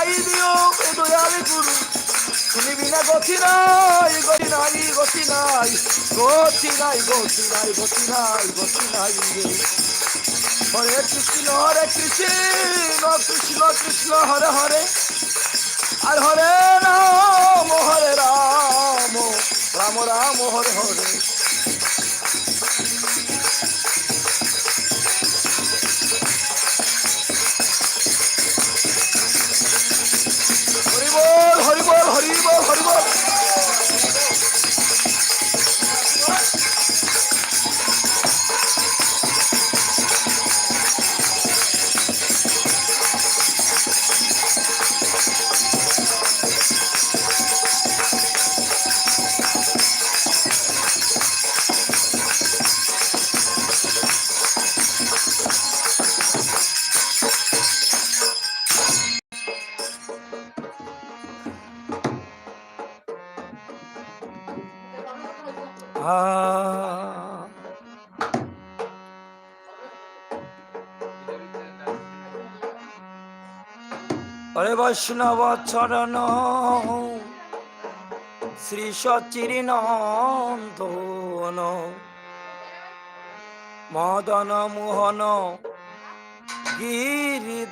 গাই দিও এ দয়ালি গুরু তুমি বিনা গতি নাই গতি নাই গতি নাই গতি নাই গতি নাই গতি নাই গতি নাই হরে কৃষ্ণ কৃষ্ণ কৃষ্ণ হরে হরে আর হরে রাম রাম রাম হরে হরে হরি বল হরি বল হরি বল হরি বল হরে বৈষ্ণব চরণ শ্রী সচির নন্দন মদন মোহন গিরিধারী